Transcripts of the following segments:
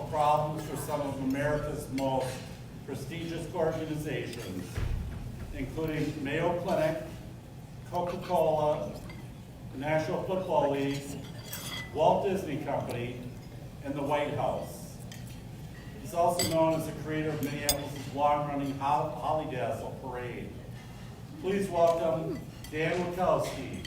solve problems for some of America's most prestigious organizations, including Mayo Clinic, Coca-Cola, the National Football League, Walt Disney Company, and the White House. He's also known as the creator of Minneapolis' long-running Holly Dazzle Parade. Please welcome Dan Wachowski.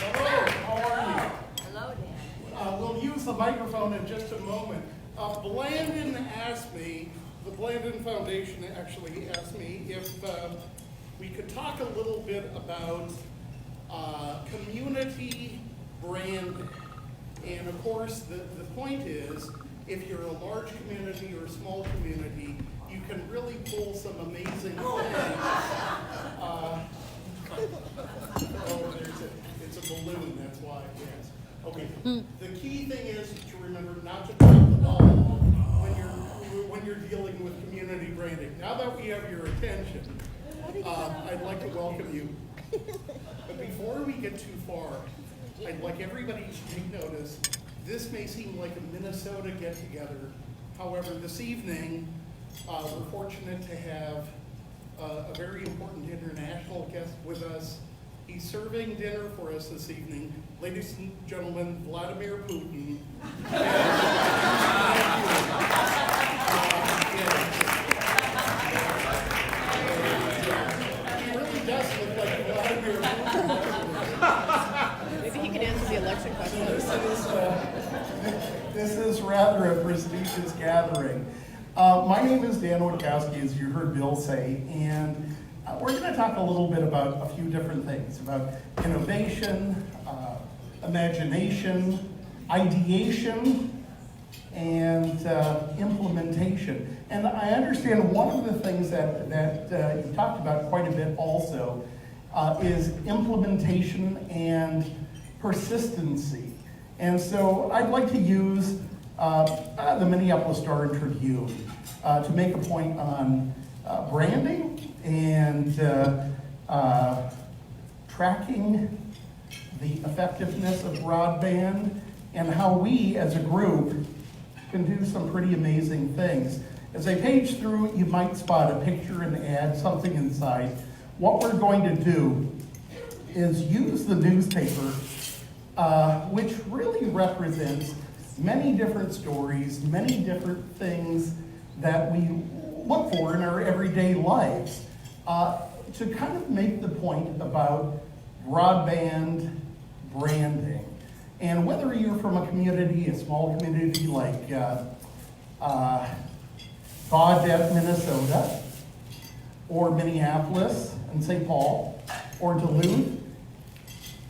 Hello, how are you? Hello, Dan. We'll use the microphone in just a moment. Blandin asked me, the Blandin Foundation actually asked me if we could talk a little bit about community branding. And of course, the point is, if you're a large community or a small community, you can really pull some amazing things. Oh, it's a balloon, that's why, yes. Okay, the key thing is to remember not to drop the ball when you're dealing with community branding. Now that we have your attention, I'd like to welcome you. But before we get too far, I'd like everybody to take notice. This may seem like a Minnesota get-together. However, this evening, we're fortunate to have a very important international guest with us. He's serving dinner for us this evening. Ladies and gentlemen, Vladimir Putin. He really does look like Vladimir Putin. Maybe he can answer the election question. This is rather a prestigious gathering. My name is Dan Wachowski, as you heard Bill say, and we're going to talk a little bit about a few different things, about innovation, imagination, ideation, and implementation. And I understand one of the things that you talked about quite a bit also is implementation and persistency. And so I'd like to use the Minneapolis Star and Tribune to make a point on branding and tracking the effectiveness of broadband and how we as a group can do some pretty amazing things. As I page through, you might spot a picture, an ad, something inside. What we're going to do is use the newspaper, which really represents many different stories, many different things that we look for in our everyday lives, to kind of make the point about broadband branding. And whether you're from a community, a small community like Broadband, Minnesota, or Minneapolis and St. Paul, or Duluth,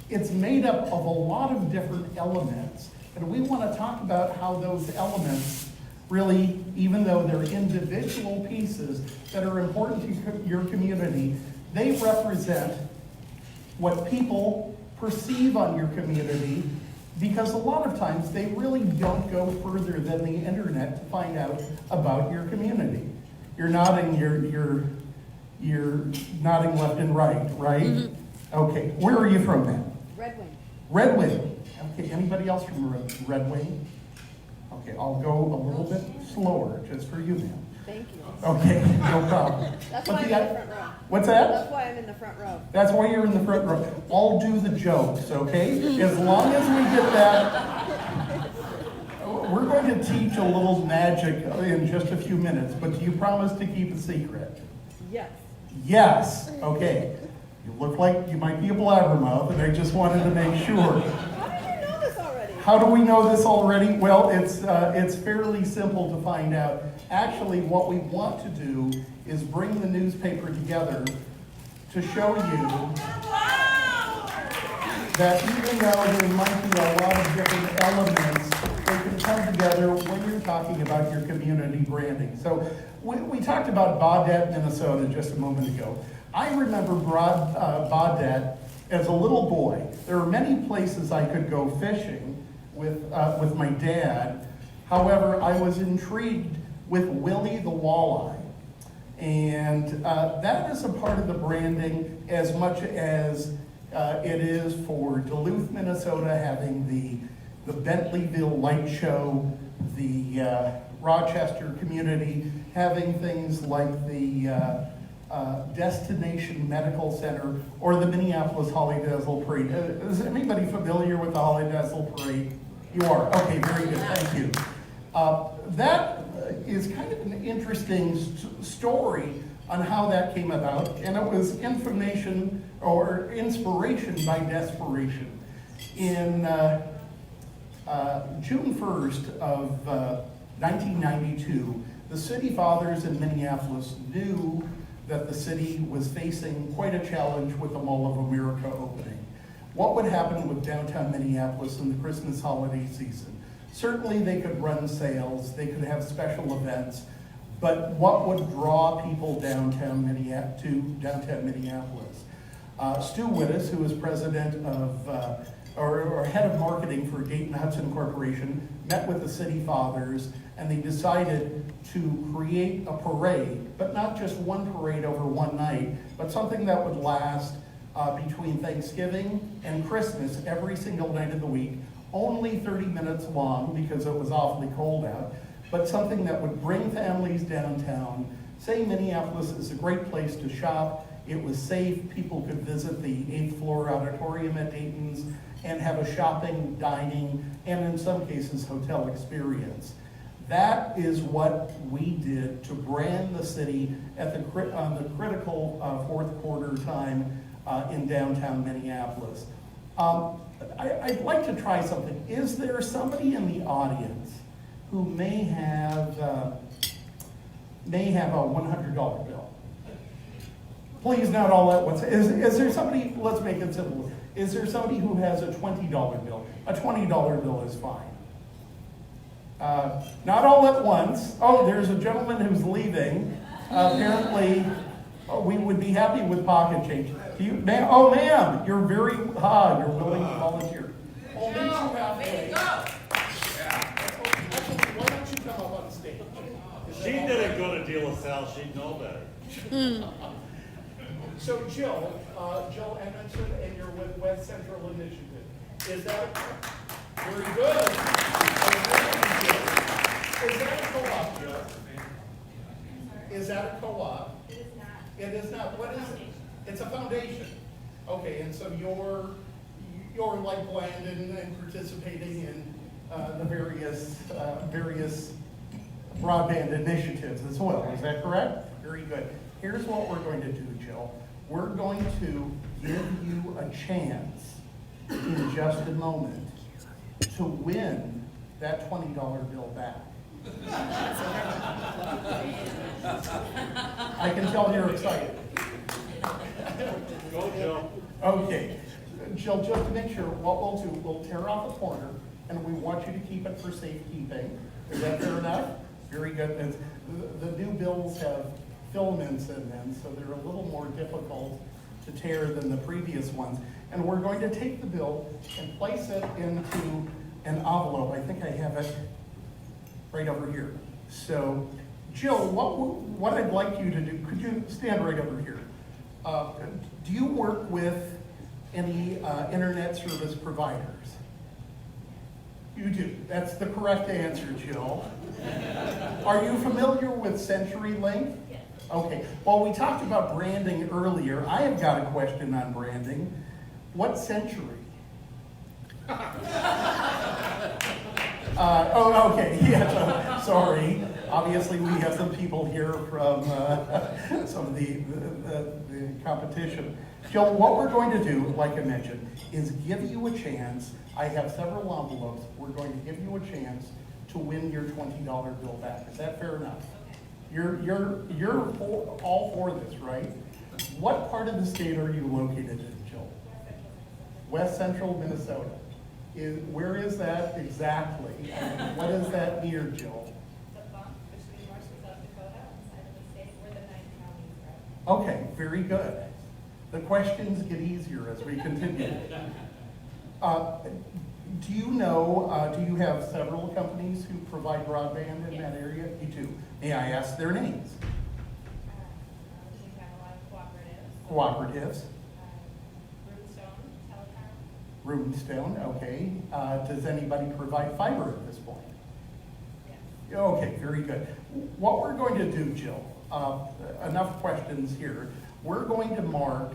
it's made up of a lot of different elements. And we want to talk about how those elements really, even though they're individual pieces that are important to your community, they represent what people perceive on your community, because a lot of times they really don't go further than the internet to find out about your community. You're nodding, you're nodding left and right, right? Mm-hmm. Okay, where are you from then? Red Wing. Red Wing. Okay, anybody else from Red Wing? Okay, I'll go a little bit slower, just for you, ma'am. Thank you. Okay, no problem. That's why I'm in the front row. What's that? That's why I'm in the front row. That's why you're in the front row. I'll do the jokes, okay? As long as we get that, we're going to teach a little magic in just a few minutes, but do you promise to keep it secret? Yes. Yes, okay. You look like you might be a blabbermouth, and I just wanted to make sure. How did you know this already? How do we know this already? Well, it's fairly simple to find out. Actually, what we want to do is bring the newspaper together to show you that even though there might be a lot of different elements, they can come together when you're talking about your community branding. So we talked about Broadband, Minnesota just a moment ago. I remember Broadband as a little boy. There were many places I could go fishing with my dad. However, I was intrigued with Willie the Walleye. And that is a part of the branding as much as It is for Duluth, Minnesota, having the Bentleyville Light Show, the Rochester community having things like the Destination Medical Center or the Minneapolis Holly Dazzle Parade. Is anybody familiar with the Holly Dazzle Parade? You are? Okay, very good, thank you. That is kind of an interesting story on how that came about, and it was information or inspiration by desperation. In June 1st of 1992, the city fathers in Minneapolis knew that the city was facing quite a challenge with the Mall of America opening. What would happen with downtown Minneapolis in the Christmas holiday season? Certainly they could run sales, they could have special events, but what would draw people to downtown Minneapolis? Stu Wittes, who is president of, or head of marketing for Dayton Hudson Corporation, met with the city fathers, and they decided to create a parade, but not just one parade over one night, but something that would last between Thanksgiving and Christmas every single night of the week, only 30 minutes long because it was awfully cold out, but something that would bring families downtown, say Minneapolis is a great place to shop, it was safe, people could visit the 8th floor auditorium at Dayton's and have a shopping, dining, and in some cases, hotel experience. That is what we did to brand the city at on the critical fourth quarter time in downtown Minneapolis. I'd like to try something. Is there somebody in the audience who may have a $100 bill? Please, not all at once. Is there somebody, let's make it simple. Is there somebody who has a $20 bill? A $20 bill is fine. Not all at once. Oh, there's a gentleman who's leaving. Apparently, we would be happy with pocket change. Do you, ma'am? Oh, ma'am, you're very, you're willing to volunteer. Oh, meet you halfway. Why don't you come up on stage? She didn't go to deal with Sal, she'd know better. So Jill Edmondson, and you're with West Central Initiative. Is that very good? Is that a co-op, Jill? Is that a co-op? It is not. It is not. What is it? It's a foundation. Okay, and so you're like Blandin and participating in the various broadband initiatives as well. Is that correct? Very good. Here's what we're going to do, Jill. We're going to give you a chance in just a moment to win that $20 bill back. I can tell you're excited. Go, Jill. Okay. Jill, just to make sure, what we'll do, we'll tear off a corner, and we want you to keep it for safekeeping. Is that fair enough? Very good. The new bills have filaments in them, so they're a little more difficult to tear than the previous ones. And we're going to take the bill and place it into an envelope. I think I have it right over here. So, Jill, what I'd like you to do, could you stand right over here? Do you work with any internet service providers? You do. That's the correct answer, Jill. Are you familiar with CenturyLink? Yes. Okay. Well, we talked about branding earlier. I have got a question on branding. What century? Oh, okay. Yeah, sorry. Obviously, we have some people here from some of the competition. Jill, what we're going to do, like I mentioned, is give you a chance. I have several envelopes. We're going to give you a chance to win your $20 bill back. Is that fair enough? Okay. You're all for this, right? What part of the state are you located in, Jill? West Central Minnesota. Where is that exactly? And what is that near, Jill? It's a bump between North and South Dakota on the side of the state where the 9 counties are. Okay, very good. The questions get easier as we continue. Do you know, do you have several companies who provide broadband in that area? You do. May I ask their names? We have a lot of cooperatives. Cooperatives. Broomstone, Runestone, okay. Does anybody provide fiber at this point? Yes. Okay, very good. What we're going to do, Jill, enough questions here. We're going to mark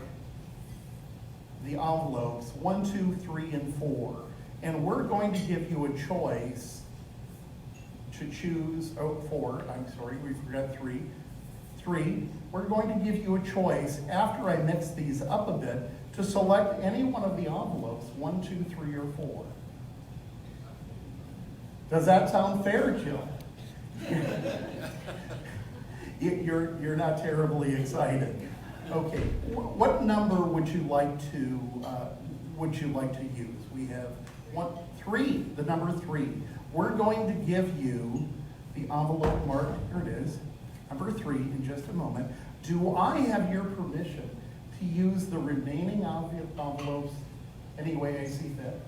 the envelopes 1, 2, 3, and 4. And we're going to give you a choice to choose, 4, I'm sorry, we forgot 3. 3, we're going to give you a choice after I mix these up a bit to select any one of the envelopes, 1, 2, 3, or 4. Does that sound fair, Jill? You're not terribly excited. Okay, what number would you like to use? We have 3, the number 3. We're going to give you the envelope marked, here it is, number 3 in just a moment. Do I have your permission to use the remaining envelopes any way I see fit?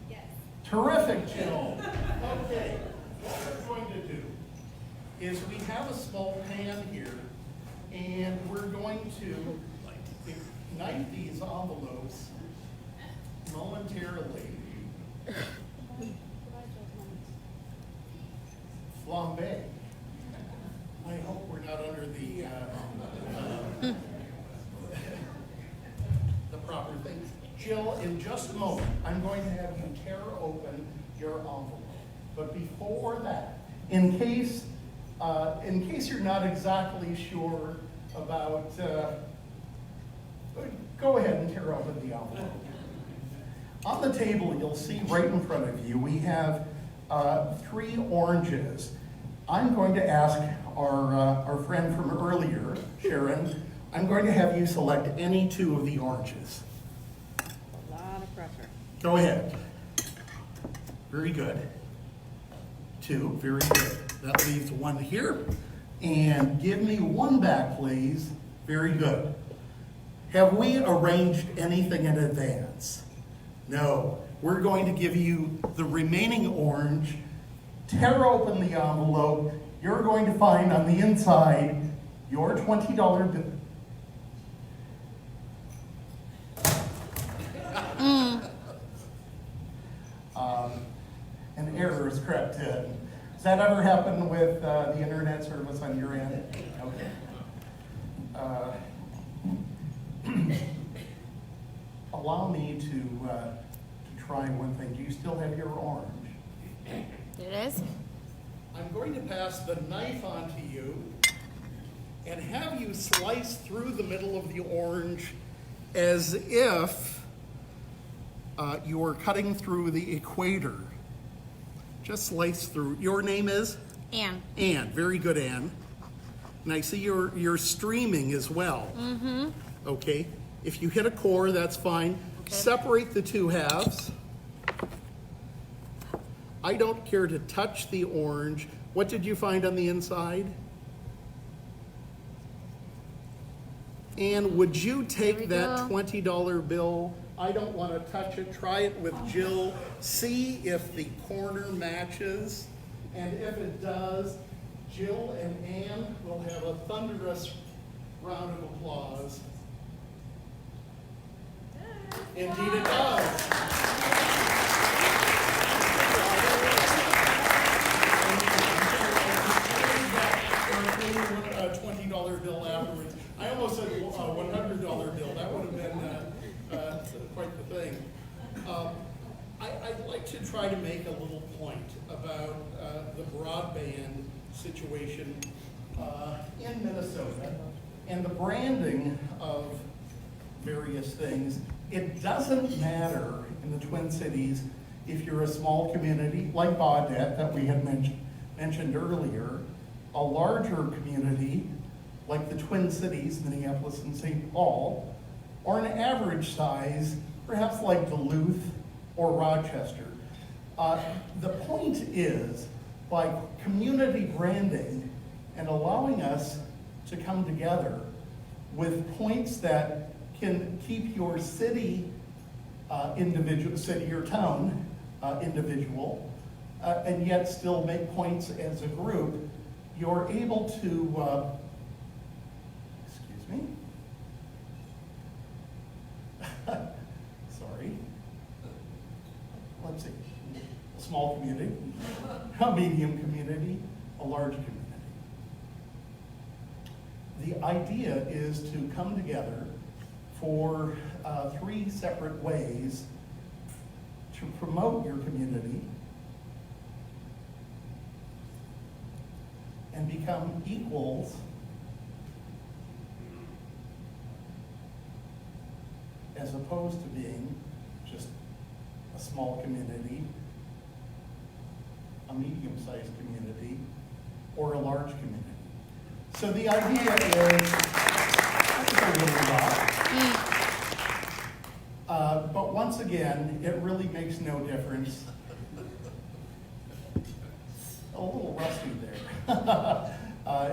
Yes. Terrific, Jill. Okay, what we're going to do is we have a small pan here, and we're going to ignite these envelopes momentarily. Flambe. I hope we're not under the proper things. Jill, in just a moment, I'm going to have you tear open your envelope. But before that, in case you're not exactly sure about, go ahead and tear open the envelope. On the table, you'll see right in front of you, we have 3 oranges. I'm going to ask our friend from earlier, Sharon, I'm going to have you select any 2 of the oranges. A lot of pressure. Go ahead. Very good. 2, very good. That leaves 1 here. And give me 1 back, please. Very good. Have we arranged anything in advance? No. We're going to give you the remaining orange. Tear open the envelope. You're going to find on the inside your $20 bill. An error has crept in. Does that ever happen with the internet service on your end? Okay. Allow me to try one thing. Do you still have your orange? It is? I'm going to pass the knife on to you and have you slice through the middle of the orange as if you were cutting through the equator. Just slice through. Your name is? Anne. Anne. Very good, Anne. And I see you're streaming as well. Mm-hmm. Okay. If you hit a core, that's fine. Okay. Separate the 2 halves. I don't care to touch the orange. What did you find on the inside? And would you take that $20 bill? I don't want to touch it. Try it with Jill. See if the corner matches. And if it does, Jill and Anne will have a thunderous round of applause. Indeed it does. $20 bill afterwards. I almost said $100 bill. That would have been quite the thing. I'd like to try to make a little point about the broadband situation in Minnesota and the branding of various things. It doesn't matter in the Twin Cities if you're a small community like Baudette that we had mentioned earlier, a larger community like the Twin Cities, Minneapolis and St. Paul, or an average size, perhaps like Duluth or Rochester. The point is, by community branding and allowing us to come together with points that can keep your city city or town individual, and yet still make points as a group, you're able to, excuse me, sorry, let's see, a small community, a medium community, a large community. The idea is to come together for 3 separate ways to promote your community and become equals as opposed to being just a small community, a medium-sized community, or a large community. So the idea is, that's a little lot. But once again, it really makes no difference. A little rusty there.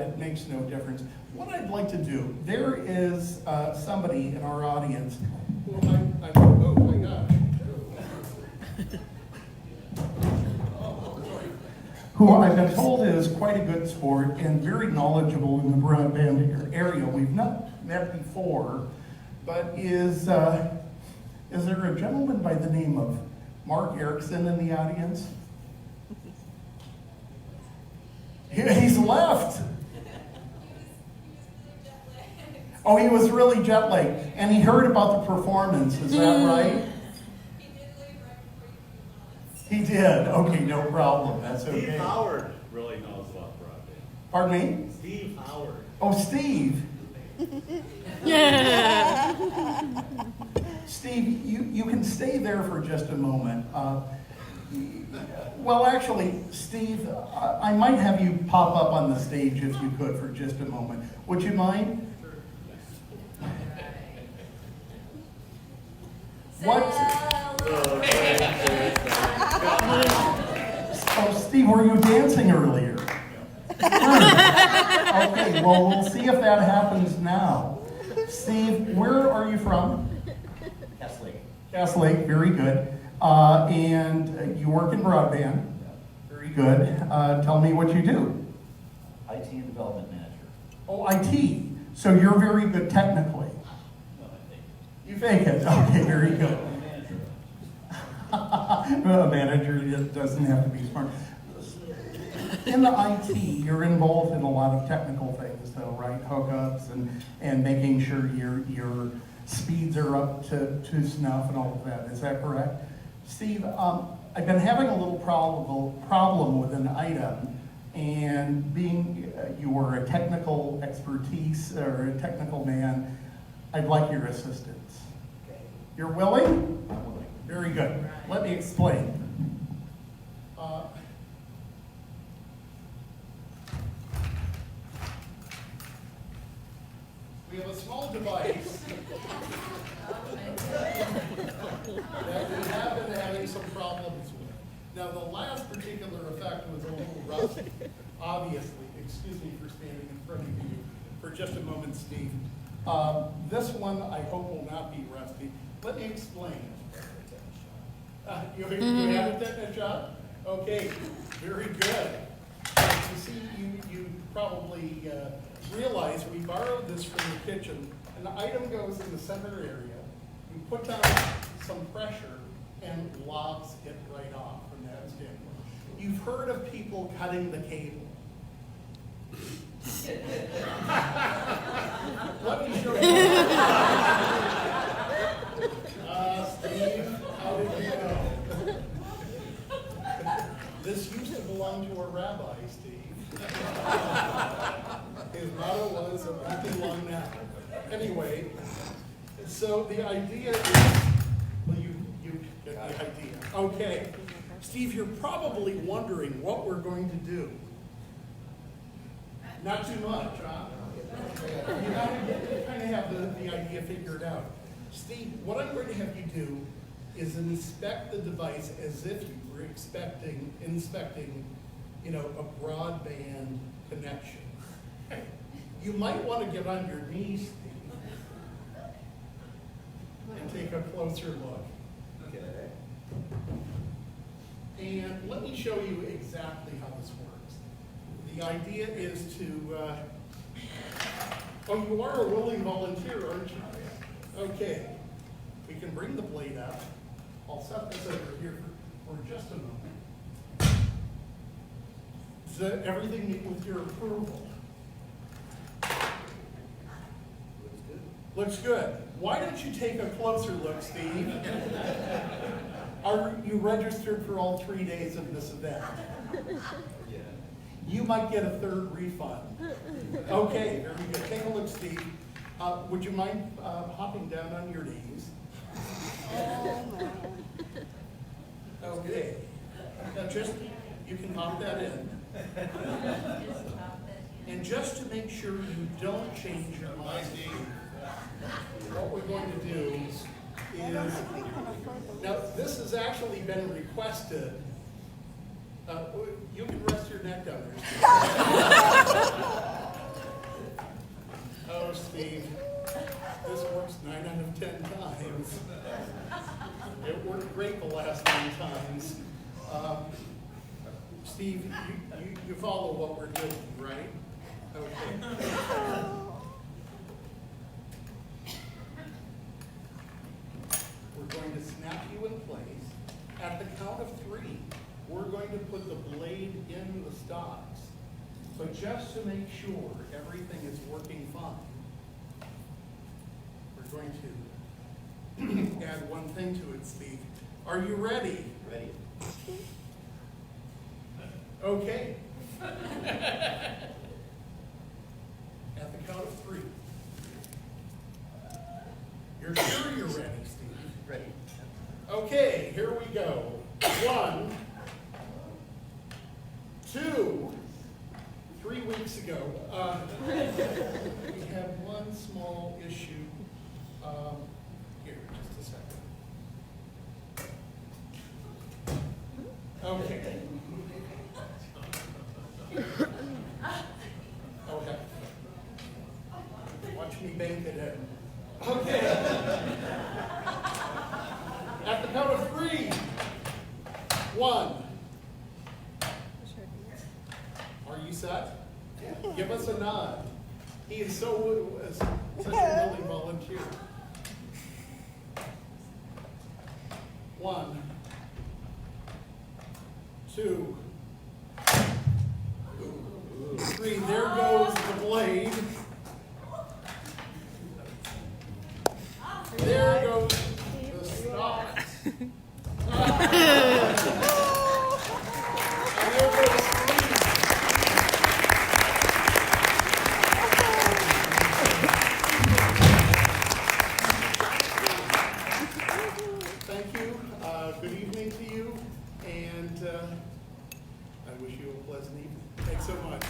It makes no difference. What I'd like to do, there is somebody in our audience who oh my gosh. Who I've been told is quite a good sport and very knowledgeable in the broadband area. We've not met before, but is there a gentleman by the name of Mark Erickson in the audience? He's left. Oh, he was really jet lagged, and he heard about the performance. Is that right? He did. Okay, no problem. That's okay. Steve Howard really knows about broadband. Pardon me? Steve Howard. Oh, Steve. Steve, you can stay there for just a moment. Well, actually, Steve, I might have you pop up on the stage if you could for just a moment. Would you mind? What? Oh, Steve, were you dancing earlier? Okay, well, we'll see if that happens now. Steve, where are you from? Cass Lake. Cass Lake, very good. And you work in broadband. Very good. Tell me what you do. IT and development manager. Oh, IT. So you're very good technically. No, I think. You fake it. Okay, very good. I'm a manager. A manager doesn't have to be smart. In the IT, you're involved in a lot of technical things, though, right? Hookups and making sure your speeds are up to snuff and all of that. Is that correct? Steve, I've been having a little problem with an item, and being you are a technical expertise or a technical man, I'd like your assistance. Okay. You're willing? I'm willing. Very good. Let me explain. We have a small device that we have been having some problems with. Now, the last particular effect was a little rusty, obviously. Excuse me for standing in front of you for just a moment, Steve. This one, I hope, will not be rusty. Let me explain. You had a tetanus shot? Okay, very good. You see, you probably realize we borrowed this from the kitchen. An item goes in the center area. You put down some pressure and lobs it right off from that standpoint. You've heard of people cutting the cable. Let me show you. Steve, how did you know? This used to belong to a rabbi, Steve. His motto was, "It won't be long now." Anyway, so the idea is, well, you get the idea. Okay, Steve, you're probably wondering what we're going to do. Not too much, huh? You kind of have the idea figured out. Steve, what I'm going to have you do is inspect the device as if you were inspecting, a broadband connection. You might want to get on your knees, Steve, and take a closer look. Okay. And let me show you exactly how this works. The idea is to, oh, you are a willing volunteer, aren't you? Okay. We can bring the blade up. I'll set this over here for just a moment. Is everything with your approval? Looks good. Why don't you take a closer look, Steve? Are you registered for all 3 days of this event? Yeah. You might get a third refund. Okay, there we go. Take a look, Steve. Would you mind hopping down on your knees? Okay. Now you can hop that in. And just to make sure you don't change your mind, what we're going to do is, now this has actually been requested. You can rest your neck down there. Oh, Steve, this works 9 out of 10 times. It worked great the last 9 times. Steve, you follow what we're doing, right? Okay. We're going to snap you in place. At the count of 3, we're going to put the blade in the stocks. But just to make sure everything is working fine, we're going to add one thing to it, Steve. Are you ready? Ready. Okay. At the count of 3. You're sure you're ready, Steve? Ready. Okay, here we go. 1, 2, 3 weeks ago, we had one small issue. Here, just a second. Okay. Okay. Watch me bank it in. Okay. At the count of 3. 1. Are you set? Give us a nod. He is such a willing volunteer. 1, 2, 3. There goes the blade. There goes the stocks. And there goes Steve. Thank you. Good evening to you, and I wish you a pleasant evening. Thanks so much.